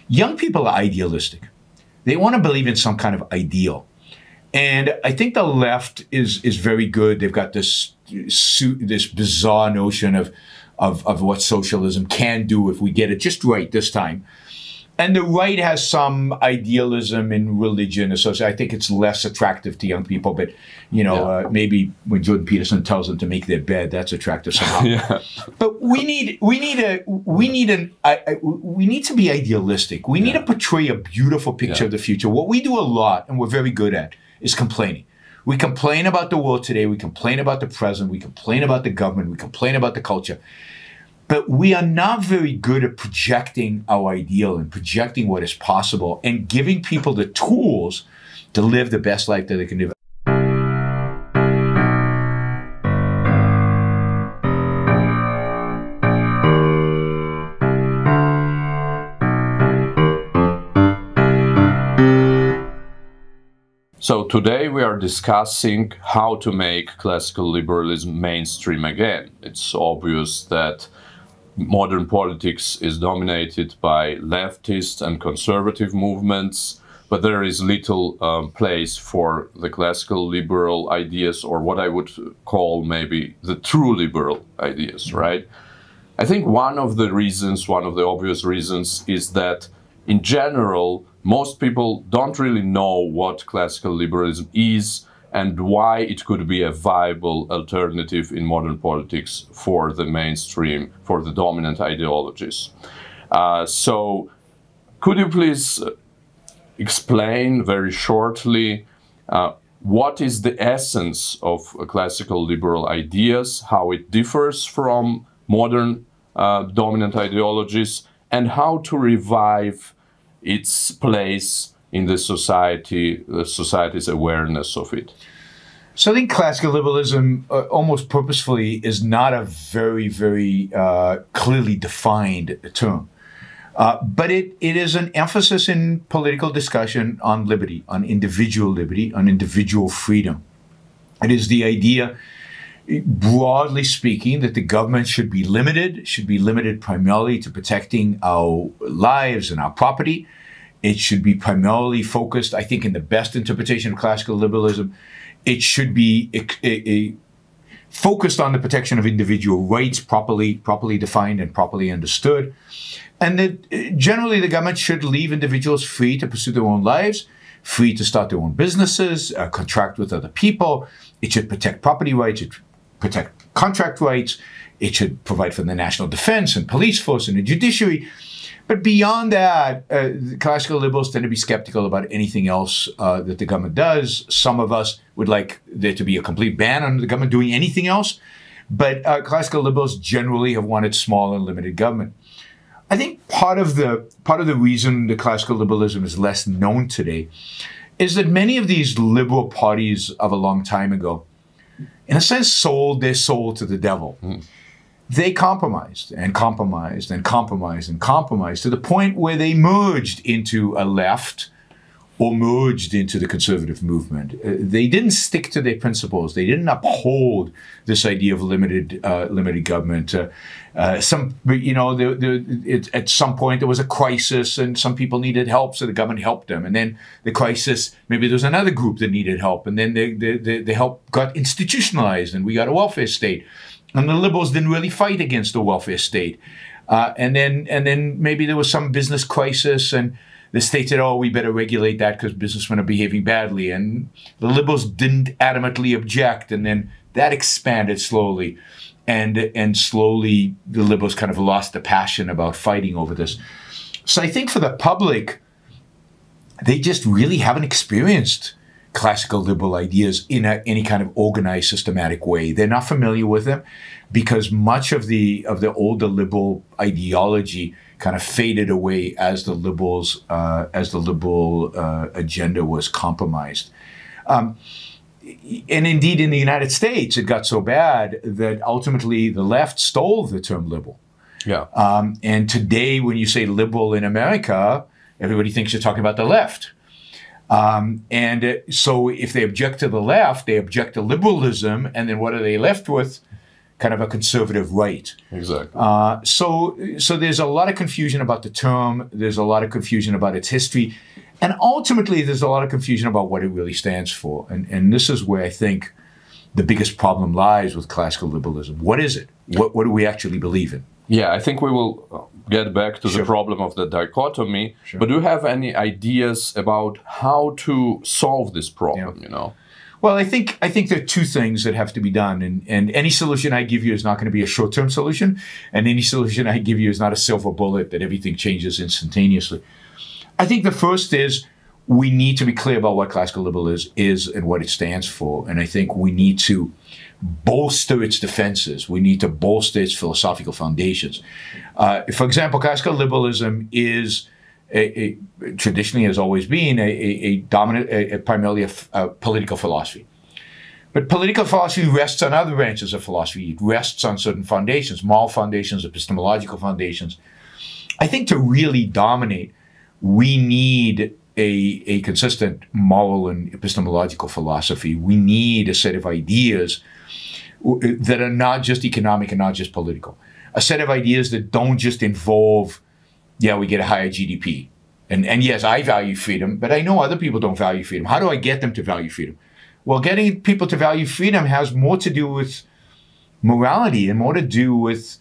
young people are idealistic. They want to believe in some kind of ideal. And I think the left is very good. They've got this bizarre notion of what socialism can do if we get it just right this time. And the right has some idealism in religion associated. I think it's less attractive to young people, but maybe when Jordan Peterson tells them to make their bed, that's attractive somehow. Yeah. But we need to be idealistic. We need to portray a beautiful picture of the future. What we do a lot, and we're very good at, is complaining. We complain about the world today. We complain about the present. We complain about the government. We complain about the culture. But we are not very good at projecting our ideal and projecting what is possible and giving people the tools to live the best life that they can live. So today we are discussing how to make classical liberalism mainstream again. It's obvious that modern politics is dominated by leftist and conservative movements, but there is little place for the classical liberal ideas, or what I would call maybe the true liberal ideas, right? I think one of the obvious reasons is that in general, most people don't really know what classical liberalism is and why it could be a viable alternative in modern politics for the mainstream, for the dominant ideologies. So could you please explain very shortly what is the essence of classical liberal ideas, how it differs from modern dominant ideologies, and how to revive its place in the society's awareness of it? So I think classical liberalism, almost purposefully, is not a very, very clearly defined term. But it is an emphasis in political discussion on liberty, on individual freedom. It is the idea, broadly speaking, that the government should be limited primarily to protecting our lives and our property. It should be primarily focused, I think, in the best interpretation of classical liberalism, it should be focused on the protection of individual rights, properly defined and properly understood. And that generally the government should leave individuals free to pursue their own lives, free to start their own businesses, contract with other people. It should protect property rights, it should protect contract rights, it should provide for the national defense and police force and the judiciary. But beyond that, classical liberals tend to be skeptical about anything else that the government does. Some of us would like there to be a complete ban on the government doing anything else. But classical liberals generally have wanted small and limited government. I think part of the reason that classical liberalism is less known today is that many of these liberal parties of a long time ago, in a sense, sold their soul to the devil. They compromised and compromised and compromised and compromised to the point where they merged into a left or merged into the conservative movement. They didn't stick to their principles. They didn't uphold this idea of limited government. At some point there was a crisis and some people needed help, so the government helped them. And then the crisis, maybe there was another group that needed help, and then the help got institutionalized, and we got a welfare state. And the liberals didn't really fight against the welfare state. And then maybe there was some business crisis, and the state said, oh, we better regulate that because businessmen are behaving badly. And the liberals didn't adamantly object, and then that expanded slowly. And slowly the liberals kind of lost the passion about fighting over this. So I think for the public, they just really haven't experienced classical liberal ideas in any kind of organized, systematic way. They're not familiar with them because much of the older liberal ideology kind of faded away as the liberal agenda was compromised. And indeed, in the United States, it got so bad that ultimately the left stole the term liberal. Yeah. And today, when you say liberal in America, everybody thinks you're talking about the left. So if they object to the left, they object to liberalism, and then what are they left with? kind of a conservative right. Exactly. So there's a lot of confusion about the term. There's a lot of confusion about its history. And ultimately, there's a lot of confusion about what it really stands for. And this is where I think the biggest problem lies with classical liberalism. What is it? What do we actually believe in? Yeah, I think we will get back to the problem of the dichotomy. Sure. But do you have any ideas about how to solve this problem, you know? Well, I think there are two things that have to be done. And any solution I give you is not going to be a short-term solution. And any solution I give you is not a silver bullet that everything changes instantaneously. I think the first is we need to be clear about what classical liberalism is and what it stands for. And I think we need to bolster its defenses. We need to bolster its philosophical foundations. For example, classical liberalism is traditionally has always been primarily a political philosophy. But political philosophy rests on other branches of philosophy. It rests on certain foundations, moral foundations, epistemological foundations. I think to really dominate, we need a consistent moral and epistemological philosophy. We need a set of ideas that are not just economic and not just political. A set of ideas that don't just involve, we get a higher GDP. And yes, I value freedom, but I know other people don't value freedom. How do I get them to value freedom? Well, getting people to value freedom has more to do with morality and more to do with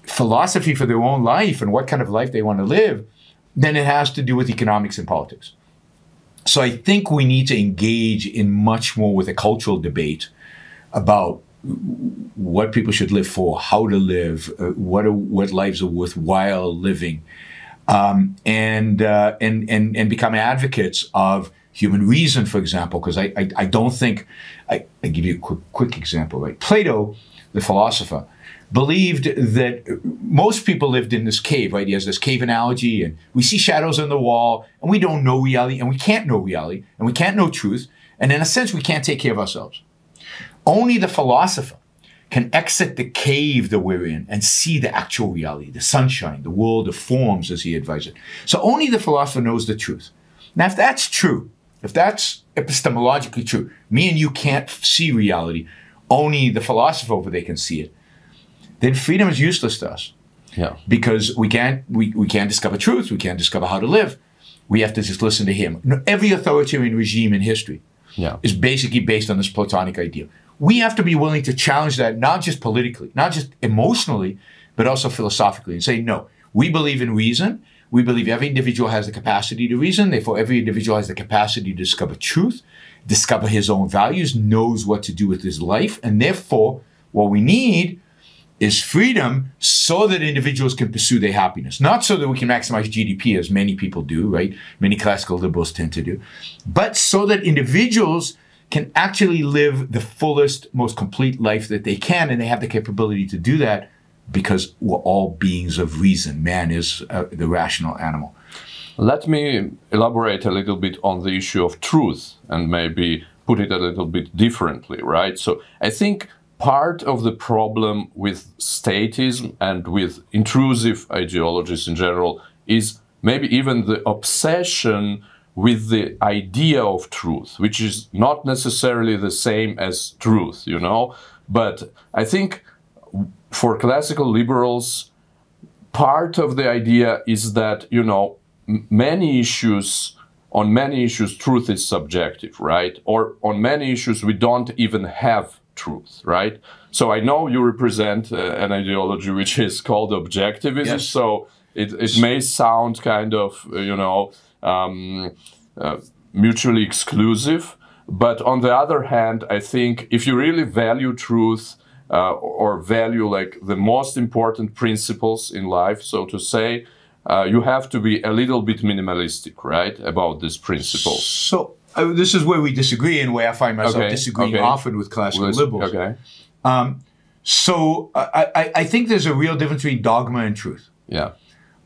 philosophy for their own life and what kind of life they want to live than it has to do with economics and politics. So I think we need to engage in much more with a cultural debate about what people should live for, how to live, what lives are worthwhile living, and become advocates of human reason, for example, because I don't think, I give you a quick example, right? Plato, the philosopher, believed that most people lived in this cave, right? He has this cave analogy, and we see shadows on the wall, and we don't know reality, and we can't know reality, and we can't know truth, and in a sense, we can't take care of ourselves. Only the philosopher can exit the cave that we're in and see the actual reality, the sunshine, the world of forms, as he advised it. So only the philosopher knows the truth. Now, if that's true, if that's epistemologically true, me and you can't see reality, only the philosopher over there can see it, then freedom is useless to us. Yeah. Because we can't discover truth, we can't discover how to live. We have to just listen to him. Every authoritarian regime in history is basically based on this Platonic ideal. We have to be willing to challenge that, not just politically, not just emotionally, but also philosophically, and say, no, we believe in reason. We believe every individual has the capacity to reason. Therefore, every individual has the capacity to discover truth, discover his own values, knows what to do with his life. And therefore, what we need is freedom so that individuals can pursue their happiness. Not so that we can maximize GDP, as many people do, right? Many classical liberals tend to do. But so that individuals can actually live the fullest, most complete life that they can, and they have the capability to do that because we're all beings of reason. Man is the rational animal. Let me elaborate a little bit on the issue of truth and maybe put it a little bit differently, right? So I think part of the problem with statism and with intrusive ideologies in general is maybe even the obsession with the idea of truth, which is not necessarily the same as truth, you know? But I think for classical liberals, part of the idea is that, you know, on many issues, truth is subjective, right? Or on many issues, we don't even have truth, right? So I know you represent an ideology which is called objectivism, yes. So it may sound kind of, you know, mutually exclusive. But on the other hand, I think if you really value truth or value like the most important principles in life, so to say, you have to be a little bit minimalistic, right, about these principles. So this is where we disagree and where I find myself disagreeing often with classical liberals. Okay. So I think there's a real difference between dogma and truth. Yeah.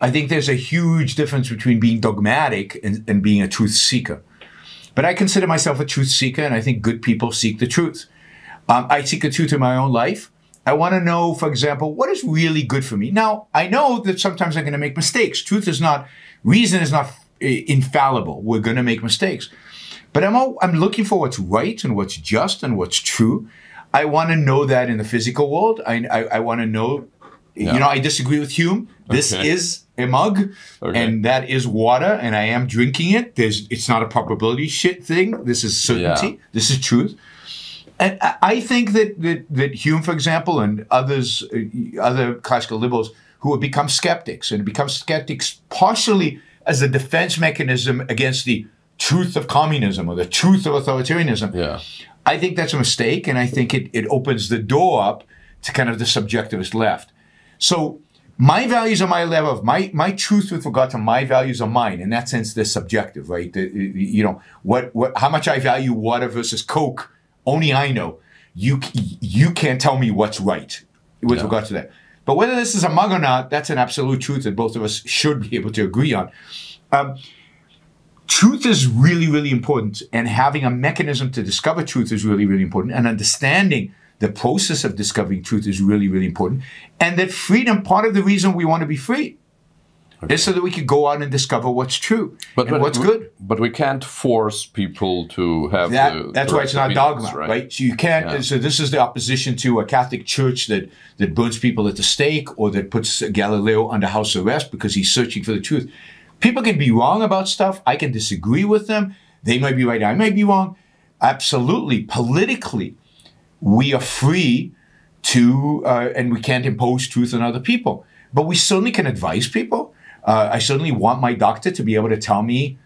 I think there's a huge difference between being dogmatic and being a truth seeker. But I consider myself a truth seeker, and I think good people seek the truth. I seek the truth in my own life. I want to know, for example, what is really good for me. Now, I know that sometimes I'm going to make mistakes. Reason is not infallible. We're going to make mistakes. But I'm looking for what's right and what's just and what's true. I want to know that in the physical world. I want to know, I disagree with Hume. This is a mug, and that is water, and I am drinking it. It's not a probability shit thing. This is certainty. Yeah. This is truth. And I think that Hume, for example, and other classical liberals who have become skeptics, and become skeptics partially as a defense mechanism against the truth of communism or the truth of authoritarianism. Yeah. I think that's a mistake, and I think it opens the door up to kind of the subjectivist left. So my values are my level of my truth with regard to my values are mine. In that sense, they're subjective, right? How much I value water versus Coke, only I know. You can't tell me what's right with regard to that. But whether this is a mug or not, that's an absolute truth that both of us should be able to agree on. Truth is really, really important, and having a mechanism to discover truth is really, really important, and understanding the process of discovering truth is really, really important, and that freedom, part of the reason we want to be free is so that we can go out and discover what's true and what's good. But we can't force people to have that's why it's not dogma, right? So you can't. So this is the opposition to a Catholic Church that burns people at the stake, or that puts Galileo under house arrest because he's searching for the truth. People can be wrong about stuff. I can disagree with them. They might be right. I might be wrong. Absolutely. Politically, we are free to, and we can't impose truth on other people. But we certainly can advise people. I certainly want my doctor to be able to tell me,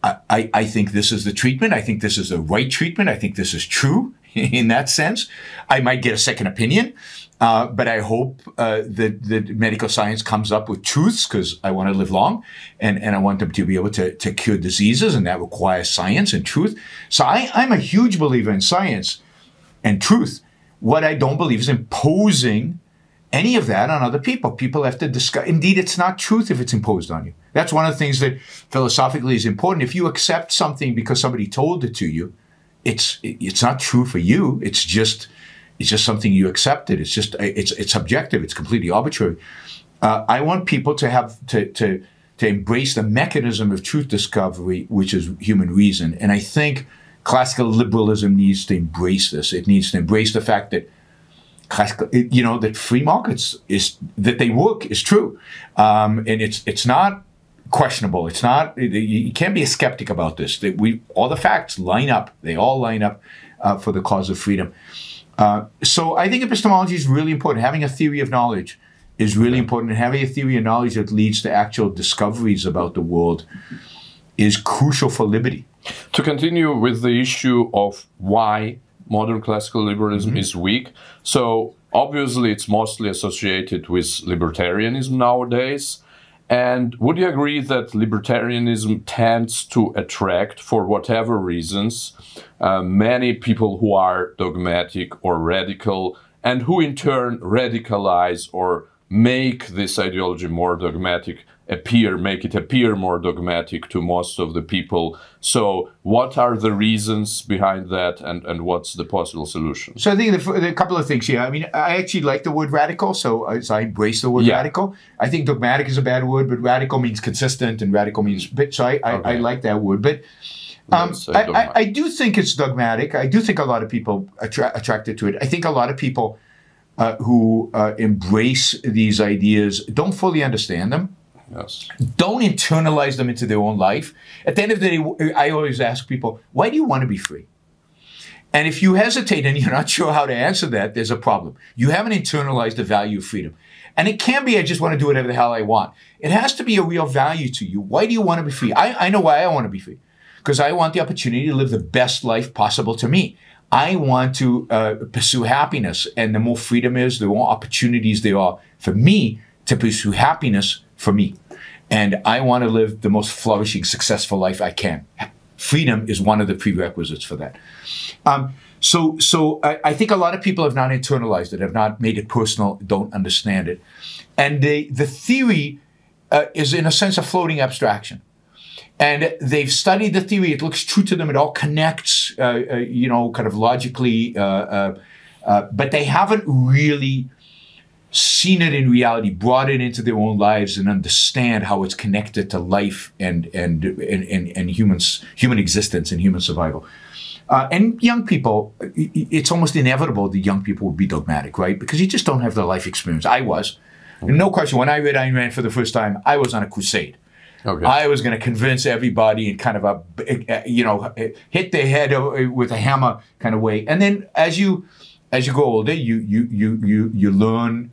I think this is the treatment. I think this is the right treatment. I think this is true in that sense. I might get a second opinion. But I hope that medical science comes up with truths, because I want to live long, and I want them to be able to cure diseases, and that requires science and truth. So I'm a huge believer in science and truth. What I don't believe is imposing any of that on other people. People have to discuss. Indeed, it's not truth if it's imposed on you. That's one of the things that philosophically is important. If you accept something because somebody told it to you, it's not true for you. It's just something you accepted. It's subjective. It's completely arbitrary. I want people to have to embrace the mechanism of truth discovery, which is human reason. And I think classical liberalism needs to embrace this. It needs to embrace the fact that that free markets that they work is true, and it's not questionable. It's not. You can't be a skeptic about this. All the facts line up. They all line up for the cause of freedom. So I think epistemology is really important. Having a theory of knowledge is really important, and having a theory of knowledge that leads to actual discoveries about the world is crucial for liberty. To continue with the issue of why modern classical liberalism is weak, so obviously it's mostly associated with libertarianism nowadays. And would you agree that libertarianism tends to attract, for whatever reasons, many people who are dogmatic or radical, and who in turn radicalize or make this ideology more dogmatic, make it appear more dogmatic to most of the people? So what are the reasons behind that, and what's the possible solution? So I think there are a couple of things here. I mean, I actually like the word radical, so I embrace the word radical. I think dogmatic is a bad word, but radical means consistent, and radical means bit. So I like that word. But I do think it's dogmatic. I do think a lot of people attracted to it. I think a lot of people who embrace these ideas don't fully understand them. Yes. Don't internalize them into their own life. At the end of the day, I always ask people, why do you want to be free? And if you hesitate and you're not sure how to answer that, there's a problem. You haven't internalized the value of freedom. And it can't be, I just want to do whatever the hell I want. It has to be a real value to you. Why do you want to be free? I know why I want to be free. Because I want the opportunity to live the best life possible to me. I want to pursue happiness. And the more freedom is, the more opportunities there are for me to pursue happiness for me. And I want to live the most flourishing, successful life I can. Freedom is one of the prerequisites for that. So I think a lot of people have not internalized it, have not made it personal, don't understand it. And the theory is, in a sense, a floating abstraction. And they've studied the theory. It looks true to them. It all connects, kind of logically. But they haven't really seen it in reality, brought it into their own lives, and understand how it's connected to life and human existence and human survival. And young people, it's almost inevitable that young people will be dogmatic, right? Because you just don't have the life experience. I was. No question, when I read Ayn Rand for the first time, I was on a crusade. Okay. I was going to convince everybody in kind of a, hit their head with a hammer kind of way. And then as you grow older, you learn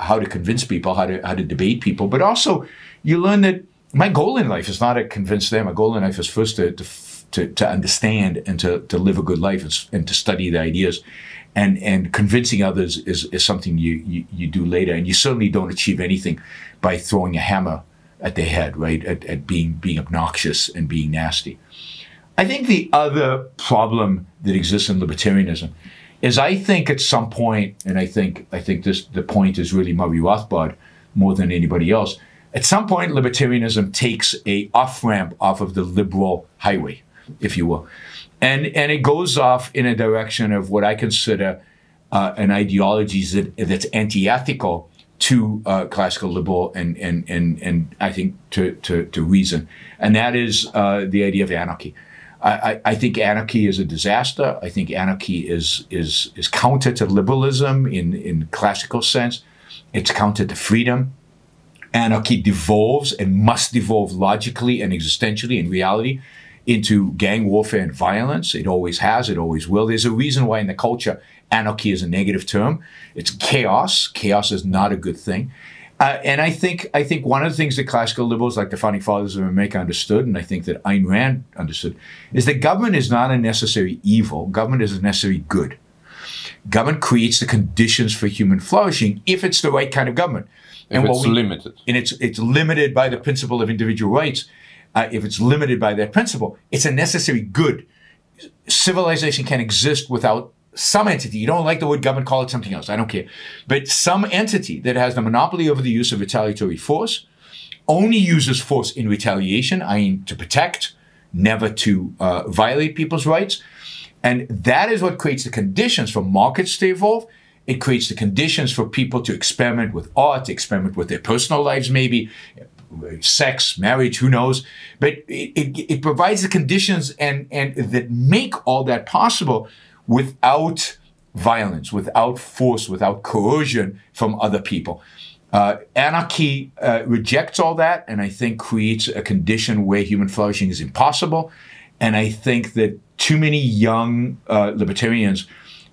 how to convince people, how to debate people, but also you learn that my goal in life is not to convince them. My goal in life is first to understand and to live a good life and to study the ideas. And convincing others is something you do later. And you certainly don't achieve anything by throwing a hammer at their head, right? At being obnoxious and being nasty. I think the other problem that exists in libertarianism is I think at some point, and I think the point is really Murray Rothbard more than anybody else, at some point libertarianism takes a off-ramp off of the liberal highway, if you will. And it goes off in a direction of what I consider an ideology that's anti-ethical to classical liberal and I think to reason. And that is the idea of anarchy. I think anarchy is a disaster. I think anarchy is counter to liberalism in classical sense. It's counter to freedom. Anarchy devolves and must devolve logically and existentially in reality into gang warfare and violence. It always has, it always will. There's a reason why in the culture anarchy is a negative term. It's chaos. Chaos is not a good thing. And I think one of the things that classical liberals like the founding fathers of America understood, and I think that Ayn Rand understood, is that government is not a necessary evil. Government is a necessary good. Government creates the conditions for human flourishing if it's the right kind of government. If it's limited. And it's limited by the principle of individual rights. If it's limited by that principle, it's a necessary good. Civilization can exist without some entity. You don't like the word government, call it something else. I don't care. But some entity that has the monopoly over the use of retaliatory force, only uses force in retaliation, i.e. to protect, never to violate people's rights. And that is what creates the conditions for markets to evolve. It creates the conditions for people to experiment with art, to experiment with their personal lives maybe, sex, marriage, who knows. But it provides the conditions and that make all that possible without violence, without force, without coercion from other people. Anarchy rejects all that and I think creates a condition where human flourishing is impossible. And I think that too many young libertarians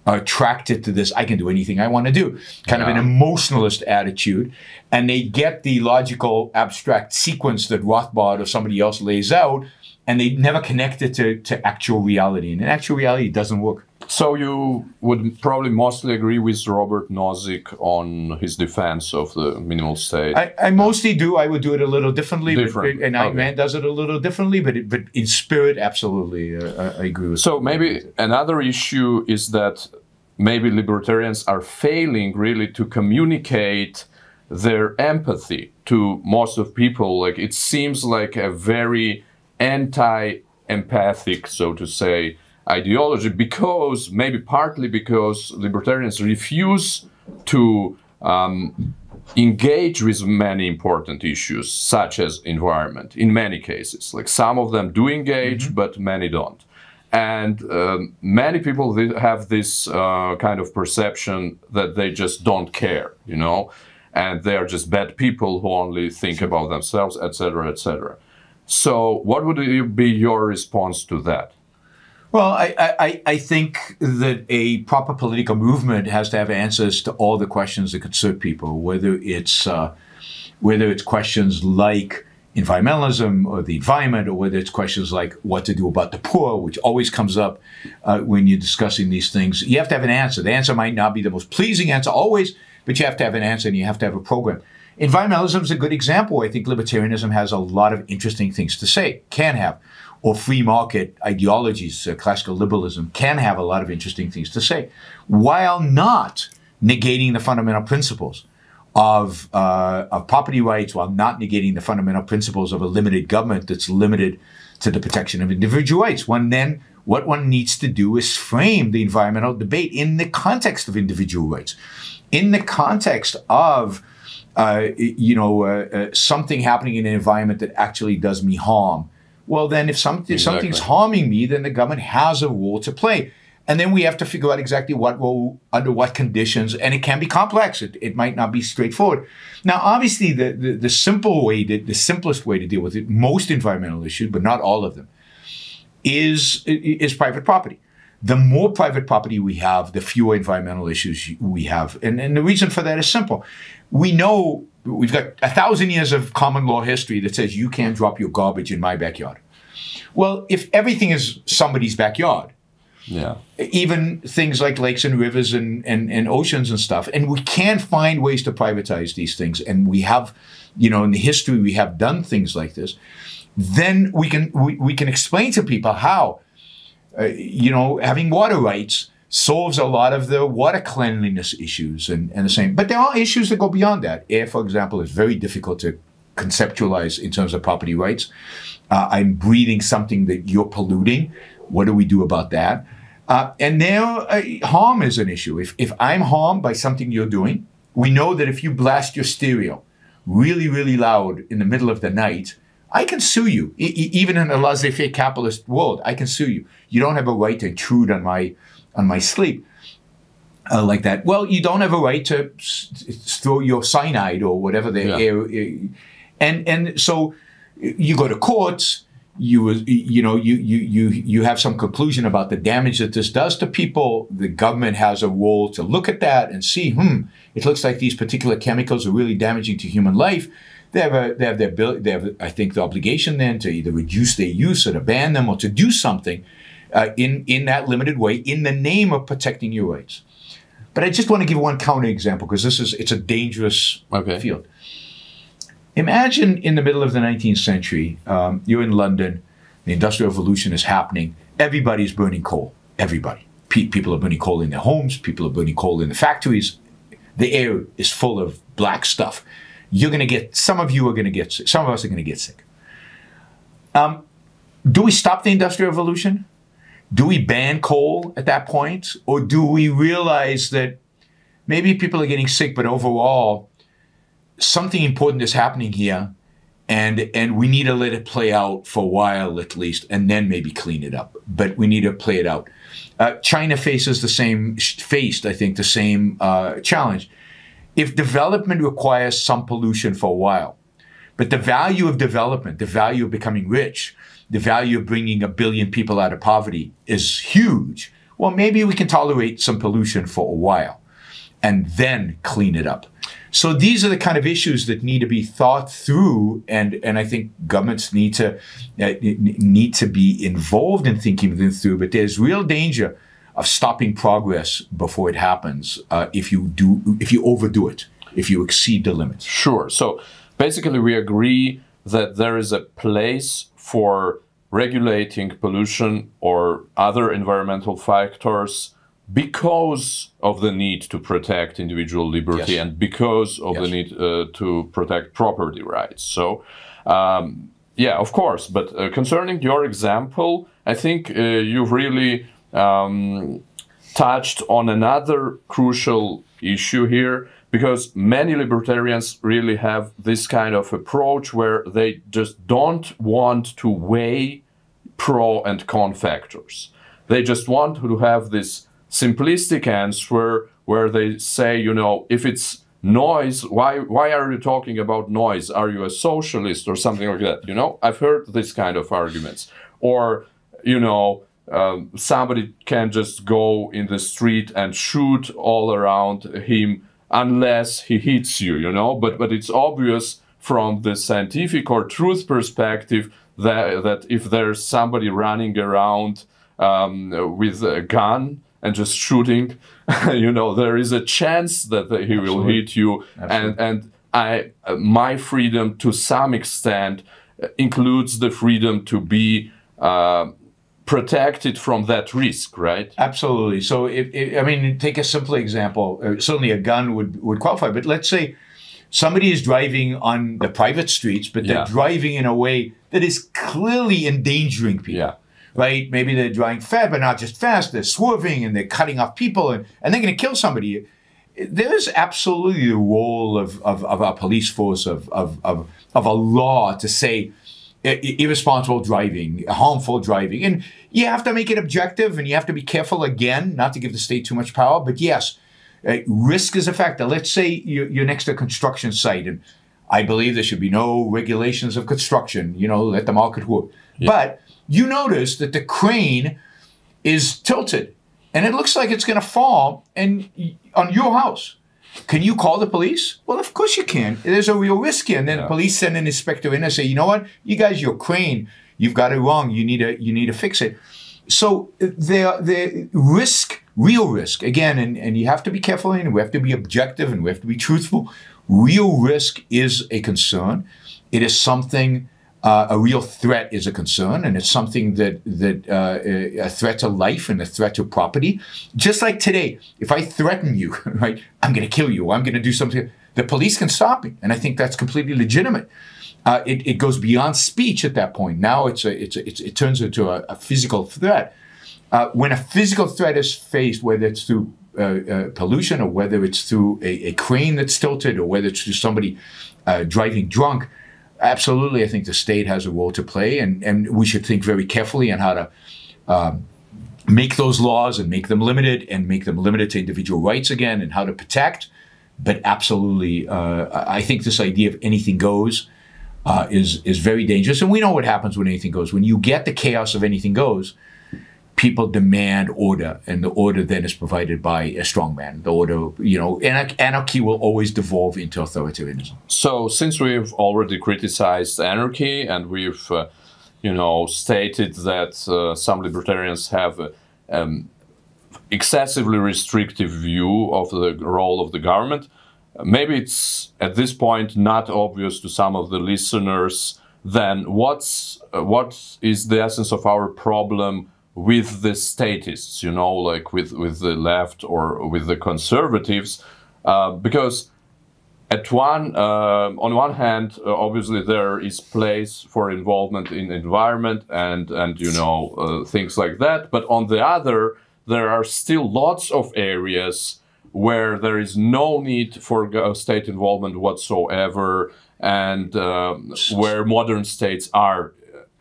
are attracted to this, I can do anything I want to do, kind of an emotionalist attitude. And they get the logical, abstract sequence that Rothbard or somebody else lays out, and they never connect it to actual reality. And in actual reality, it doesn't work. So you would probably mostly agree with Robert Nozick on his defense of the minimal state. I mostly do. I would do it a little differently. And Ayn Rand does it a little differently, but in spirit, absolutely, I agree with So maybe another issue is that maybe libertarians are failing really to communicate their empathy to most of people. Like it seems like a very anti-empathic, so to say, ideology, because maybe partly because libertarians refuse to engage with many important issues such as environment in many cases. Like some of them do engage, but many don't. And many people have this kind of perception that they just don't care, you know, and they are just bad people who only think about themselves, etc., etc. So what would be your response to that? Well, I think that a proper political movement has to have answers to all the questions that concern people, whether it's questions like environmentalism or the environment, or whether it's questions like what to do about the poor, which always comes up when you're discussing these things. You have to have an answer. The answer might not be the most pleasing answer always, but you have to have an answer and you have to have a program. Environmentalism is a good example. I think libertarianism has a lot of interesting things to say, can have. Or free market ideologies, classical liberalism, can have a lot of interesting things to say, while not negating the fundamental principles of property rights, while not negating the fundamental principles of a limited government that's limited to the protection of individual rights. What one needs to do is frame the environmental debate in the context of individual rights, in the context of something happening in an environment that actually does me harm, well, then if something's harming me, then the government has a role to play. And then we have to figure out exactly what role, under what conditions, and it can be complex. It might not be straightforward. Now, obviously, the simplest way to deal with it, most environmental issues, but not all of them, is private property. The more private property we have, the fewer environmental issues we have. And the reason for that is simple. We know we've got 1,000 years of common law history that says you can't drop your garbage in my backyard. Well, if everything is somebody's backyard, yeah, even things like lakes and rivers and oceans and stuff, and we can't find ways to privatize these things, and we have, in the history we have done things like this, then we can explain to people how, having water rights solves a lot of the water cleanliness issues and the same. But there are issues that go beyond that. Air, for example, is very difficult to conceptualize in terms of property rights. I'm breathing something that you're polluting. What do we do about that? And now harm is an issue. If I'm harmed by something you're doing, we know that if you blast your stereo really, really loud in the middle of the night, I can sue you. Even in a laissez-faire capitalist world, I can sue you. You don't have a right to intrude on my sleep like that. Well, you don't have a right to throw your cyanide or whatever the air. And so you go to courts. You have some conclusion about the damage that this does to people. The government has a role to look at that and see, it looks like these particular chemicals are really damaging to human life. They have, I think, the obligation then to either reduce their use or to ban them or to do something in that limited way in the name of protecting your rights. But I just want to give one counterexample because it's a dangerous field. Imagine in the middle of the 19th century, you're in London, the Industrial Revolution is happening, everybody's burning coal, everybody. People are burning coal in their homes, people are burning coal in the factories, the air is full of black stuff. Some of you are going to get sick, some of us are going to get sick. Do we stop the Industrial Revolution? Do we ban coal at that point? Or do we realize that maybe people are getting sick, but overall, something important is happening here, and we need to let it play out for a while at least, and then maybe clean it up. But we need to play it out. China faced the same challenge. If development requires some pollution for a while, but the value of development, the value of becoming rich, the value of bringing 1 billion people out of poverty is huge, well, maybe we can tolerate some pollution for a while and then clean it up. So these are the kind of issues that need to be thought through, and I think governments need to be involved in thinking them through. But there's real danger of stopping progress before it happens if you overdo it, if you exceed the limits. Sure. So basically, we agree that there is a place for regulating pollution or other environmental factors because of the need to protect individual liberty and because of the need to protect property rights. So, yeah, of course. But concerning your example, I think you've really touched on another crucial issue here, because many libertarians really have this kind of approach where they just don't want to weigh pro and con factors. They just want to have this simplistic answer where they say, if it's noise, why are you talking about noise? Are you a socialist or something like that? I've heard this kind of arguments. Or, somebody can just go in the street and shoot all around him unless he hits you, But it's obvious from the scientific or truth perspective that if there's somebody running around with a gun and just shooting, there is a chance that he will hit you. And my freedom to some extent includes the freedom to be protected from that risk, right? Absolutely. So, take a simple example. Certainly a gun would qualify, but let's say somebody is driving on the private streets, but they're driving in a way that is clearly endangering people. Yeah. Right? Maybe they're driving fast, but not just fast. They're swerving and they're cutting off people and they're going to kill somebody. There is absolutely the role of our police force, of a law to say, irresponsible driving, harmful driving. And you have to make it objective, and you have to be careful, again, not to give the state too much power. But yes, risk is a factor. Let's say you're next to a construction site, and I believe there should be no regulations of construction, let the market work. Yeah. But you notice that the crane is tilted, and it looks like it's going to fall on your house. Can you call the police? Well, of course you can. There's a real risk here. And then the police send an inspector in and say, you know what? You guys, your crane, you've got it wrong. You need to fix it. So the risk, real risk, again, and you have to be careful, and we have to be objective, and we have to be truthful. Real risk is a concern. It is something, a real threat is a concern, and it's something that a threat to life and a threat to property. Just like today, if I threaten you, right, I'm going to kill you, or I'm going to do something, the police can stop me, and I think that's completely legitimate. It goes beyond speech at that point. Now it turns into a physical threat. When a physical threat is faced, whether it's through pollution, or whether it's through a crane that's tilted, or whether it's through somebody driving drunk, absolutely, I think the state has a role to play, and we should think very carefully on how to make those laws and make them limited to individual rights again, and how to protect. But absolutely, I think this idea of anything goes is very dangerous. And we know what happens when anything goes. When you get the chaos of anything goes, people demand order, and the order then is provided by a strong man. The order, anarchy will always devolve into authoritarianism. So since we've already criticized anarchy, and we've, stated that some libertarians have excessively restrictive view of the role of the government, maybe it's at this point not obvious to some of the listeners, then what is the essence of our problem with the statists, like with the left or with the conservatives, because on one hand, obviously there is place for involvement in environment and things like that, but on the other, there are still lots of areas where there is no need for state involvement whatsoever, and where modern states are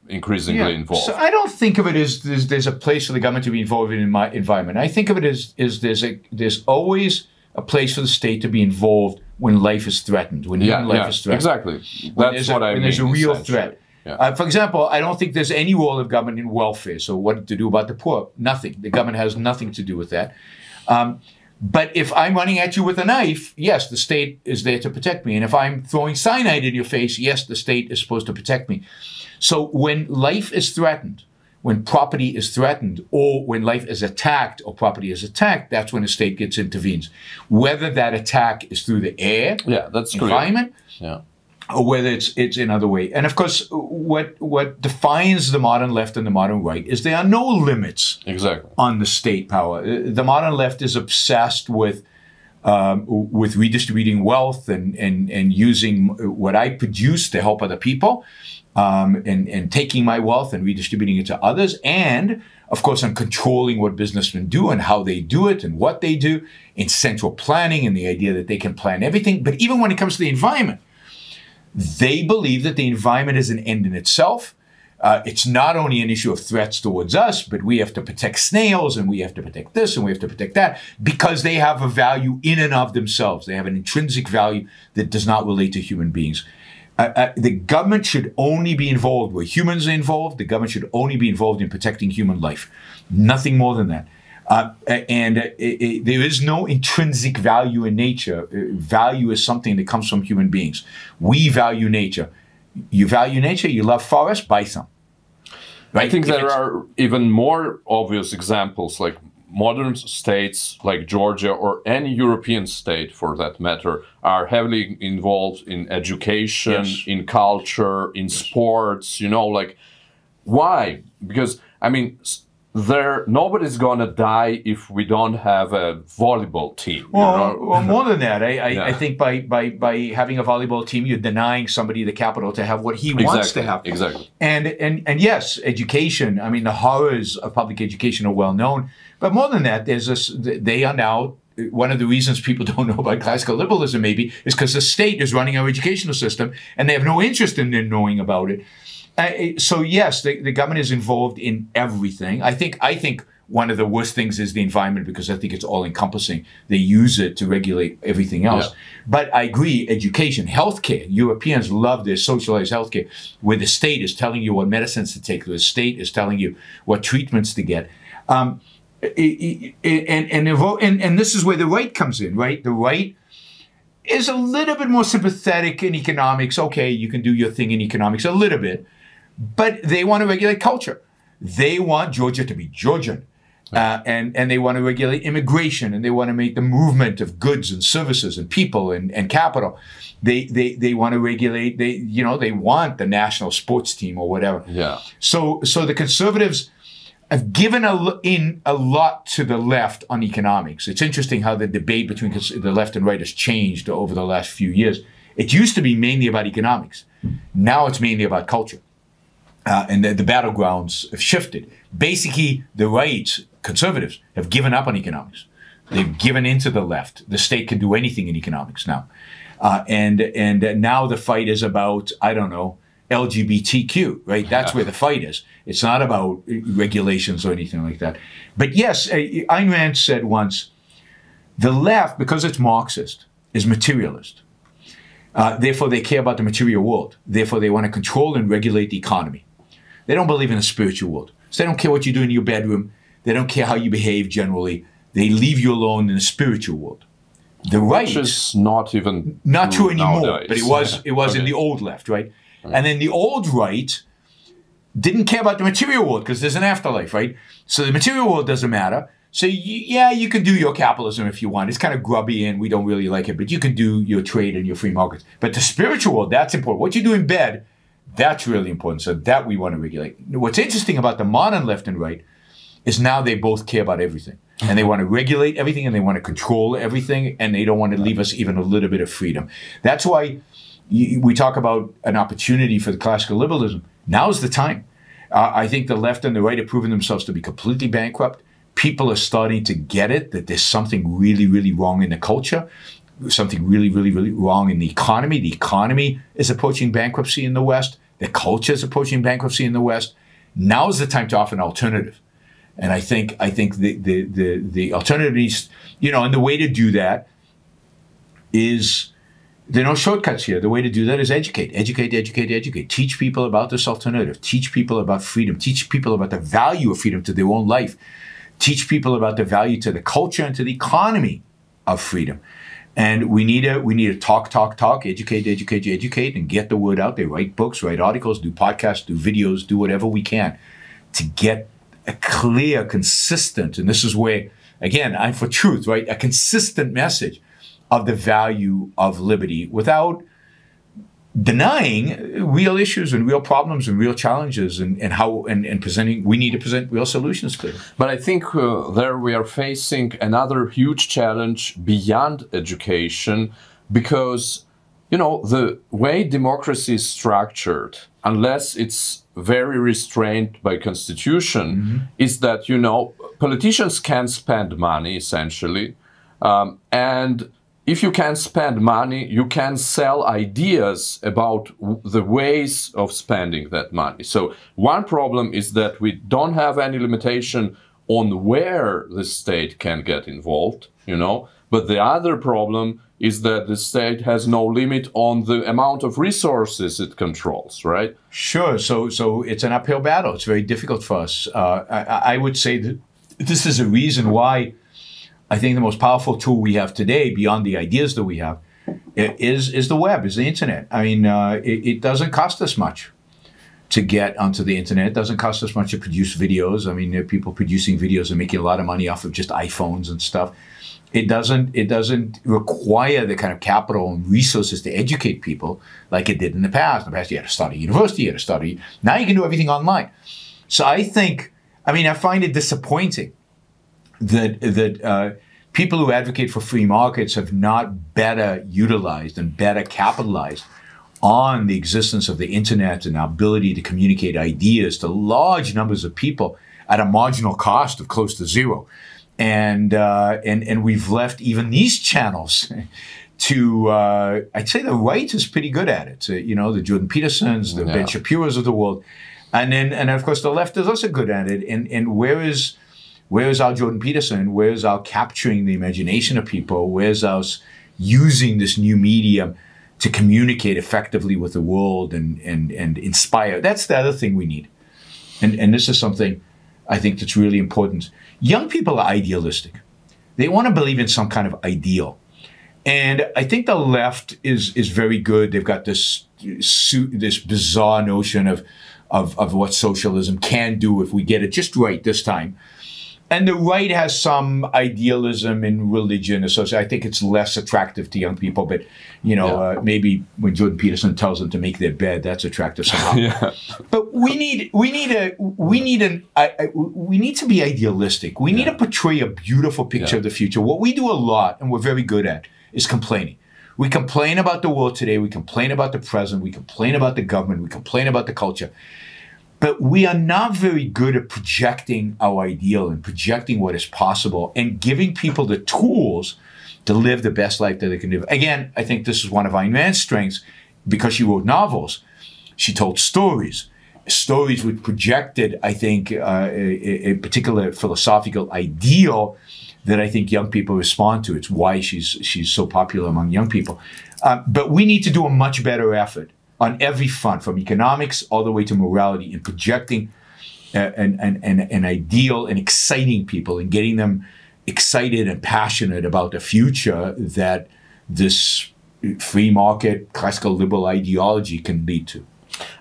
increasingly involved. So I don't think of it as there's a place for the government to be involved in my environment. I think of it as there's always a place for the state to be involved when life is threatened, when human life is threatened. Exactly. That's what I mean. When there's a real threat. Yeah. For example, I don't think there's any role of government in welfare. So what to do about the poor? Nothing. The government has nothing to do with that. But if I'm running at you with a knife, yes, the state is there to protect me. And if I'm throwing cyanide in your face, yes, the state is supposed to protect me. So when life is threatened, when property is threatened, or when life is attacked or property is attacked, that's when the state intervenes. Whether that attack is through the air, that's environment, or whether it's in other way. And of course, what defines the modern left and the modern right is there are no limits on the state power. The modern left is obsessed with redistributing wealth and using what I produce to help other people, and taking my wealth and redistributing it to others. And of course, I'm controlling what businessmen do and how they do it and what they do in central planning and the idea that they can plan everything. But even when it comes to the environment, they believe that the environment is an end in itself. It's not only an issue of threats towards us, but we have to protect snails, and we have to protect this, and we have to protect that, because they have a value in and of themselves. They have an intrinsic value that does not relate to human beings. The government should only be involved where humans are involved. The government should only be involved in protecting human life. Nothing more than that. There is no intrinsic value in nature. Value is something that comes from human beings. We value nature. You value nature, you love forests, buy some. Right? I think there are even more obvious examples, like modern states like Georgia, or any European state for that matter, are heavily involved in education, in culture, in sports, why? Because, nobody's gonna die if we don't have a volleyball team. Well, more than that, I think by having a volleyball team, you're denying somebody the capital to have what he wants to have. Exactly. And yes, education. The horrors of public education are well known. But more than that, they are now, one of the reasons people don't know about classical liberalism maybe is because the state is running our educational system and they have no interest in knowing about it. So yes, the government is involved in everything. I think one of the worst things is the environment, because I think it's all-encompassing. They use it to regulate everything else. Yeah. But I agree, education, healthcare. Europeans love their socialized healthcare, where the state is telling you what medicines to take, the state is telling you what treatments to get. And this is where the right comes in, right? The right is a little bit more sympathetic in economics. Okay, you can do your thing in economics a little bit, but they want to regulate culture. They want Georgia to be Georgian. And they want to regulate immigration, and they want to make the movement of goods and services and people and capital. They want to regulate. They want the national sports team or whatever. Yeah. So the conservatives have given a lot to the left on economics. It's interesting how the debate between the left and right has changed over the last few years. It used to be mainly about economics. Now it's mainly about culture. And the battlegrounds have shifted. Basically, the right, conservatives, have given up on economics. They've given into the left. The state can do anything in economics now. And now the fight is about, I don't know, LGBTQ, right? That's where the fight is. It's not about regulations or anything like that. But yes, Ayn Rand said once, the left, because it's Marxist, is materialist. Therefore, they care about the material world. Therefore, they want to control and regulate the economy. They don't believe in a spiritual world. So they don't care what you do in your bedroom. They don't care how you behave generally. They leave you alone in the spiritual world. The right, which is not true anymore, nowadays. But it was in the old left, right? And then the old right didn't care about the material world because there's an afterlife, right? So the material world doesn't matter. So you can do your capitalism if you want. It's kind of grubby and we don't really like it, but you can do your trade and your free markets. But the spiritual world, that's important. What you do in bed, that's really important. So that we want to regulate. What's interesting about the modern left and right is now they both care about everything. And they want to regulate everything and they want to control everything, and they don't want to leave us even a little bit of freedom. That's why we talk about an opportunity for the classical liberalism. Now's the time. I think the left and the right have proven themselves to be completely bankrupt. People are starting to get it, that there's something really, really wrong in the culture, something really, really, really wrong in the economy. The economy is approaching bankruptcy in the West. The culture is approaching bankruptcy in the West. Now's the time to offer an alternative. And I think the alternatives, and the way to do that is, there are no shortcuts here. The way to do that is educate. Teach people about this alternative. Teach people about freedom. Teach people about the value of freedom to their own life. Teach people about the value to the culture and to the economy of freedom. And we need to talk, educate, and get the word out there. Write books, write articles, do podcasts, do videos, do whatever we can to get a clear, consistent, and this is where, again, I'm for truth, right? A consistent message of the value of liberty without denying real issues and real problems and real challenges and presenting. We need to present real solutions to it. But I think there we are facing another huge challenge beyond education, because the way democracy is structured, unless it's very restrained by constitution, is that politicians can spend money essentially, and if you can spend money, you can sell ideas about the ways of spending that money. So one problem is that we don't have any limitation on where the state can get involved, but the other problem is that the state has no limit on the amount of resources it controls, right? Sure. So it's an uphill battle. It's very difficult for us. I would say that this is a reason why I think the most powerful tool we have today, beyond the ideas that we have, is the web, is the internet. I mean, it doesn't cost us much to get onto the internet. It doesn't cost us much to produce videos. I mean, there are people producing videos and making a lot of money off of just iPhones and stuff. It doesn't require the kind of capital and resources to educate people like it did in the past. In the past, you had to start a university, you had to study. Now you can do everything online. So I find it disappointing that people who advocate for free markets have not better utilized and better capitalized on the existence of the internet and our ability to communicate ideas to large numbers of people at a marginal cost of close to zero. And we've left even these channels to, I'd say the right is pretty good at it. So, you know, the Jordan Petersons, the Ben Shapiro's of the world. And of course, the left is also good at it. And where is our Jordan Peterson? Where is our capturing the imagination of people? Where's our using this new medium to communicate effectively with the world and inspire? That's the other thing we need. And this is something I think that's really important. Young people are idealistic. They want to believe in some kind of ideal. And I think the left is very good. They've got this bizarre notion of what socialism can do if we get it just right this time. And the right has some idealism in religion associated. I think it's less attractive to young people, but you know, maybe when Jordan Peterson tells them to make their bed, that's attractive somehow. But we need to be idealistic. We need to portray a beautiful picture of the future. What we do a lot, and we're very good at, is complaining. We complain about the world today. We complain about the present. We complain about the government. We complain about the culture. But we are not very good at projecting our ideal and projecting what is possible and giving people the tools to live the best life that they can live. Again, I think this is one of Ayn Rand's strengths. Because she wrote novels, she told stories. Stories which projected, I think, a particular philosophical ideal that I think young people respond to. It's why she's so popular among young people. But we need to do a much better effort on every front, from economics all the way to morality, in projecting an ideal and exciting people and getting them excited and passionate about the future that this free market, classical liberal ideology can lead to.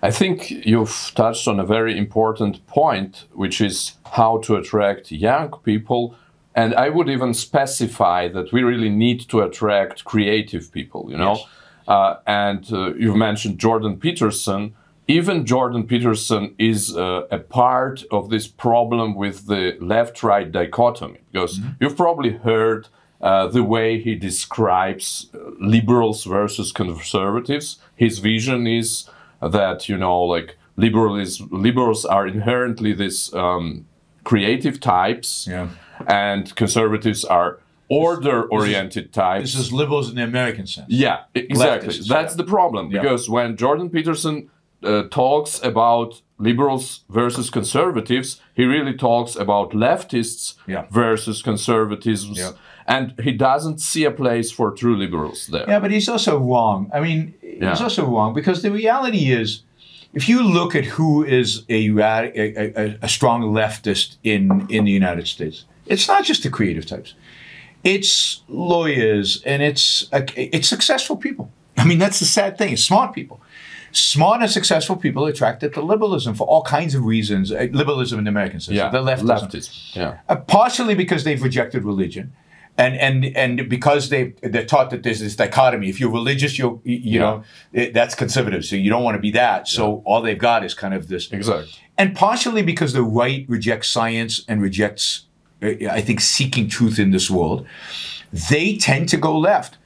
I think you've touched on a very important point, which is how to attract young people. And I would even specify that we really need to attract creative people, you know. Yes. You've mentioned Jordan Peterson. Even Jordan Peterson is a part of this problem with the left-right dichotomy, because you've probably heard the way he describes liberals versus conservatives. His vision is that, you know, like liberals are inherently this creative types, and conservatives are order-oriented types. This is liberals in the American sense. Yeah, exactly. Leftists, that's the problem, because when Jordan Peterson talks about liberals versus conservatives, he really talks about leftists versus conservatism, and he doesn't see a place for true liberals there. Yeah, but he's also wrong. I mean, he's also wrong, because the reality is, if you look at who is a strong leftist in the United States, it's not just the creative types. It's lawyers, and it's successful people. I mean, that's the sad thing. It's smart people. Smart and successful people attracted to liberalism for all kinds of reasons. Liberalism in the American sense, the leftism. Partially because they've rejected religion, and because they're taught that there's this dichotomy. If you're religious, you know, that's conservative, so you don't want to be that. So all they've got is kind of this. Exactly. And partially because the right rejects science and rejects, I think, seeking truth in this world. They tend to go left.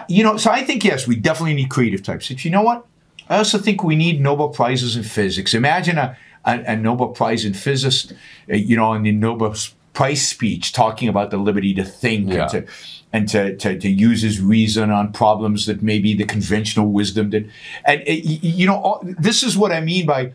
You know, so I think, yes, we definitely need creative types. But you know what? I also think we need Nobel Prizes in physics. Imagine a Nobel Prize in physics, you know, in the Nobel Prize speech talking about the liberty to think and to use his reason on problems that maybe the conventional wisdom did. And, you know, this is what I mean by,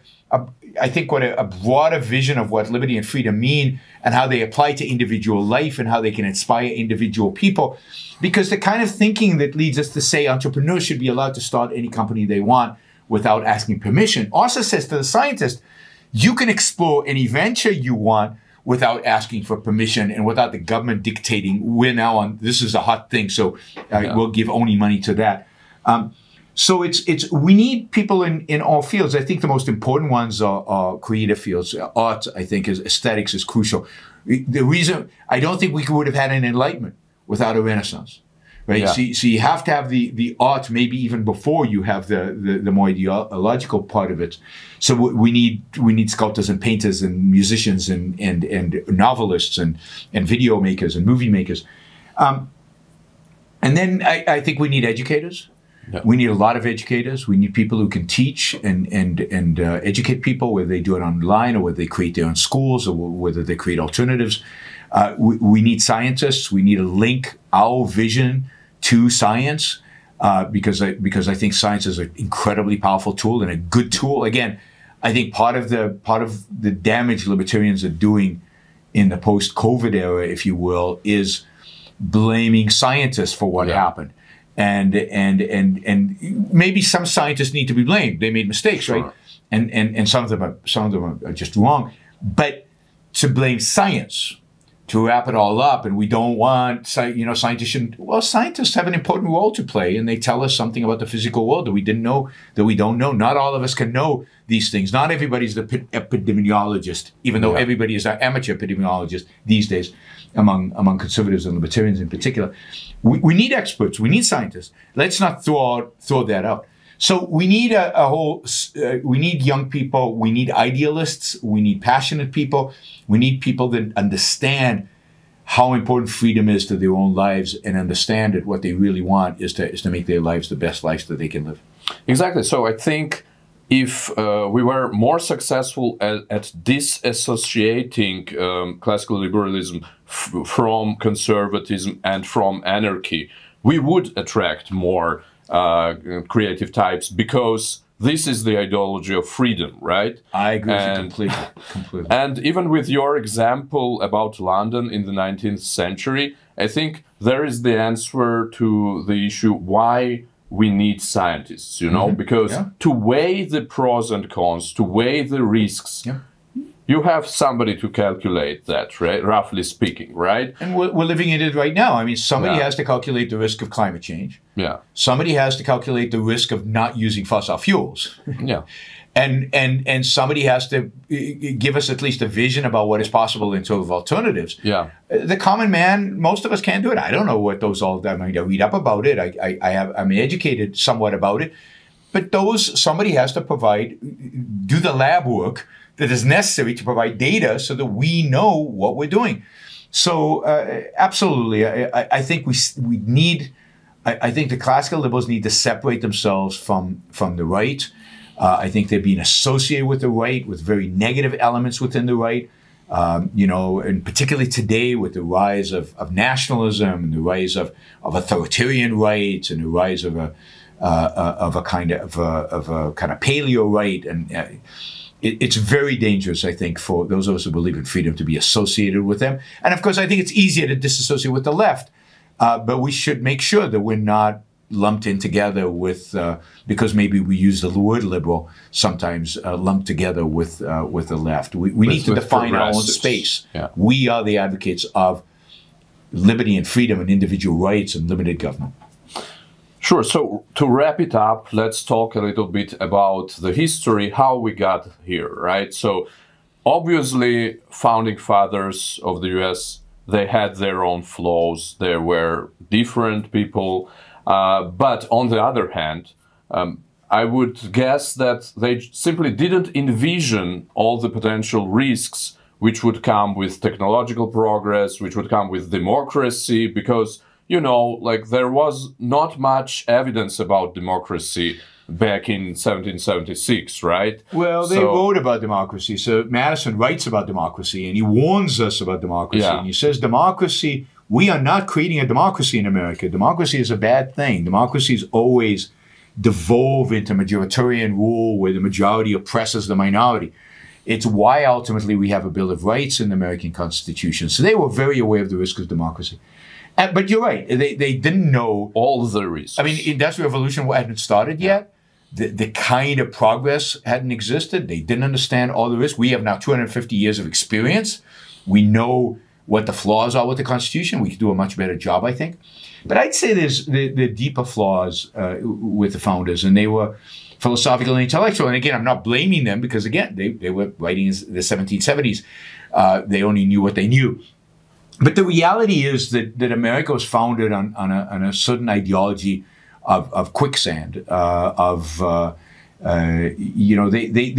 I think, what a broader vision of what liberty and freedom mean and how they apply to individual life and how they can inspire individual people. Because the kind of thinking that leads us to say entrepreneurs should be allowed to start any company they want without asking permission also says to the scientist, you can explore any venture you want without asking for permission and without the government dictating, we're now on, this is a hot thing, so we'll give only money to that. So we need people in all fields. I think the most important ones are creative fields. Art, I think, aesthetics is crucial. The reason, I don't think we would have had an enlightenment without a Renaissance, right? Yeah. So you have to have the art maybe even before you have the more ideological part of it. So we need sculptors and painters and musicians and novelists and video makers and movie makers. And then I think we need educators. Yeah. We need a lot of educators. We need people who can teach and educate people, whether they do it online or whether they create their own schools or whether they create alternatives. We need scientists. We need to link our vision to science because I think science is an incredibly powerful tool and a good tool. Again, I think part of the damage libertarians are doing in the post-COVID era, if you will, is blaming scientists for what happened. And maybe some scientists need to be blamed. They made mistakes, right? And some of them are just wrong. But to blame science, to wrap it all up, and we don't want, scientists shouldn't. Well, scientists have an important role to play, and they tell us something about the physical world that we didn't know, that we don't know. Not all of us can know these things. Not everybody's the epidemiologist, even though everybody is an amateur epidemiologist these days, among conservatives and libertarians in particular. We need experts. We need scientists. Let's not throw that out. So we need we need young people, we need idealists, we need passionate people, we need people that understand how important freedom is to their own lives and understand that what they really want is to make their lives the best lives that they can live. Exactly. So I think if we were more successful at disassociating classical liberalism from conservatism and from anarchy, we would attract more creative types, because this is the ideology of freedom, right? I agree with you completely. And even with your example about London in the 19th century, I think there is the answer to the issue why we need scientists, because to weigh the pros and cons, to weigh the risks, you have somebody to calculate that, right? Roughly speaking, right? And we're living in it right now. I mean, somebody has to calculate the risk of climate change. Yeah. Somebody has to calculate the risk of not using fossil fuels. Yeah. And somebody has to give us at least a vision about what is possible in terms of alternatives. Yeah. The common man, most of us can't do it. I don't know what those all. I mean, I read up about it. I'm educated somewhat about it. But somebody has to do the lab work that is necessary to provide data so that we know what we're doing. So absolutely, I think we need. I think the classical liberals need to separate themselves from the right. I think they're being associated with the right, with very negative elements within the right. And particularly today with the rise of nationalism and the rise of authoritarian rights and the rise of a kind of paleo right, and it's very dangerous, I think, for those of us who believe in freedom to be associated with them. And of course, I think it's easier to disassociate with the left, but we should make sure that we're not lumped in together with, because maybe we use the word liberal sometimes, lumped together with the left. We need to define our own space. Yeah. We are the advocates of liberty and freedom and individual rights and limited government. Sure. So to wrap it up, let's talk a little bit about the history, how we got here, right? So obviously, founding fathers of the US, they had their own flaws. They were different people. But on the other hand, I would guess that they simply didn't envision all the potential risks which would come with technological progress, which would come with democracy, because there was not much evidence about democracy back in 1776, right? Well, they wrote about democracy. So Madison writes about democracy, and he warns us about democracy. Yeah. And he says, democracy, we are not creating a democracy in America. Democracy is a bad thing. Democracies always devolve into majoritarian rule where the majority oppresses the minority. It's why ultimately we have a Bill of Rights in the American Constitution. So they were very aware of the risk of democracy. But you're right. They didn't know all the risks. I mean, Industrial Revolution hadn't started yet. The kind of progress hadn't existed. They didn't understand all the risks. We have now 250 years of experience. We know what the flaws are with the Constitution. We could do a much better job, I think. But I'd say there's the deeper flaws with the founders, and they were philosophical and intellectual. And again, I'm not blaming them because, again, they were writing in the 1770s. They only knew what they knew. But the reality is that America was founded on a certain ideology of quicksand, they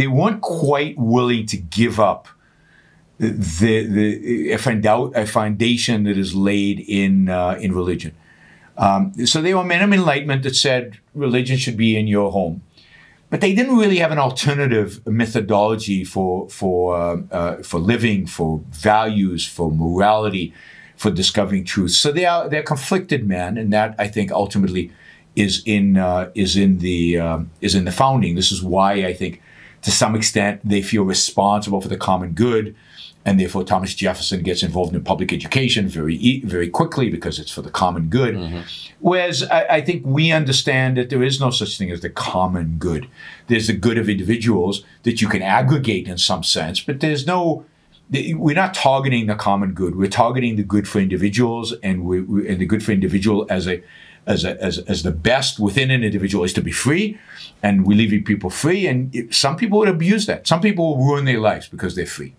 weren't quite willing to give up a foundation that is laid in religion. So they were men of enlightenment that said religion should be in your home. But they didn't really have an alternative methodology for living, for values, for morality, for discovering truth. So they're conflicted men, and that I think ultimately is in the founding. This is why I think, to some extent, they feel responsible for the common good, and therefore Thomas Jefferson gets involved in public education very quickly because it's for the common good. Whereas I think we understand that there is no such thing as the common good. There's the good of individuals that you can aggregate in some sense, but there's no. We're not targeting the common good. We're targeting the good for individuals, and the good for individual as the best within an individual is to be free, and we're leaving people free. And some people would abuse that. Some people will ruin their lives because they're free.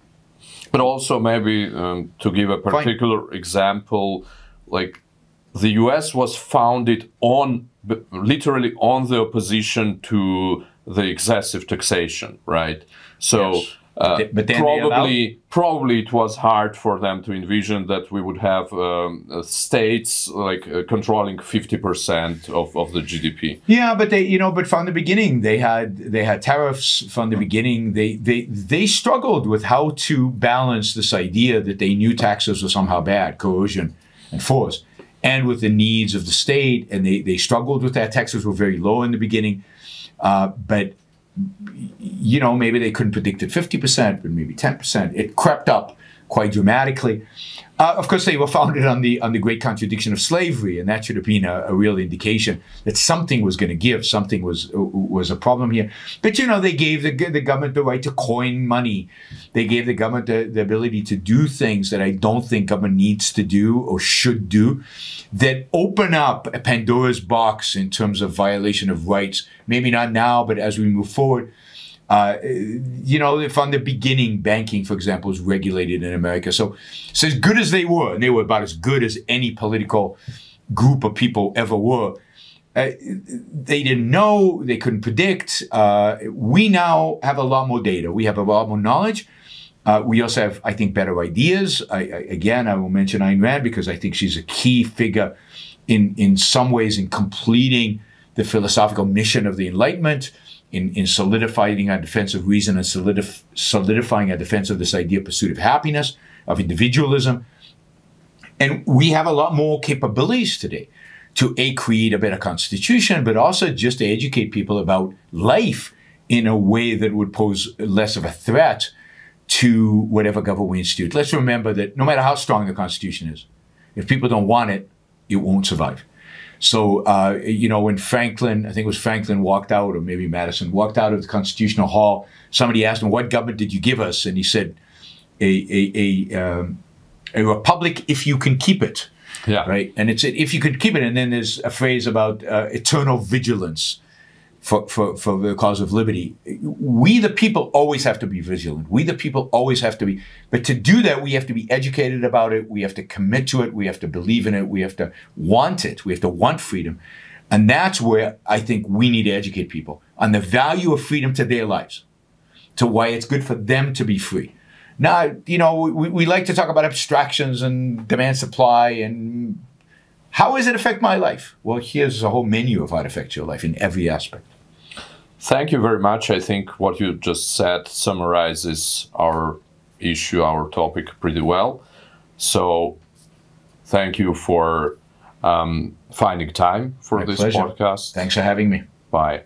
But also maybe to give a particular example, like the U.S. was founded literally on the opposition to the excessive taxation, right? So. Yes. But then probably it was hard for them to envision that we would have states like controlling 50% of the GDP. Yeah, but but from the beginning they had tariffs. From the beginning, they struggled with how to balance this idea that they knew taxes were somehow bad, coercion and force, and with the needs of the state, and they struggled with that. Taxes were very low in the beginning, but. Maybe they couldn't predict it 50%, but maybe 10%. It crept up quite dramatically. Of course, they were founded on the great contradiction of slavery, and that should have been a real indication that something was going to give, something was a problem here. But they gave the government the right to coin money. They gave the government the ability to do things that I don't think government needs to do or should do, that open up a Pandora's box in terms of violation of rights. Maybe not now, but as we move forward. From the beginning, banking, for example, was regulated in America. So as good as they were, and they were about as good as any political group of people ever were, they didn't know, they couldn't predict. We now have a lot more data. We have a lot more knowledge. We also have, I think, better ideas. I will mention Ayn Rand because I think she's a key figure in some ways in completing the philosophical mission of the Enlightenment, in solidifying our defense of reason and solidifying our defense of this idea of pursuit of happiness, of individualism. And we have a lot more capabilities today to create a better constitution, but also just to educate people about life in a way that would pose less of a threat to whatever government we institute. Let's remember that no matter how strong the Constitution is, if people don't want it, it won't survive. So, when Franklin, I think it was Franklin, walked out, or maybe Madison, walked out of the Constitutional Hall, somebody asked him, what government did you give us? And he said, a republic if you can keep it. Yeah. Right? And it's if you can keep it. And then there's a phrase about eternal vigilance for the cause of liberty. We, the people, always have to be vigilant. We, the people, always have to be. But to do that, we have to be educated about it. We have to commit to it. We have to believe in it. We have to want it. We have to want freedom. And that's where I think we need to educate people on the value of freedom to their lives, to why it's good for them to be free. Now, we like to talk about abstractions and demand supply and how does it affect my life? Well, here's a whole menu of how it affects your life in every aspect. Thank you very much. I think what you just said summarizes our issue, our topic pretty well. So thank you for finding time for this podcast. Thanks for having me. Bye.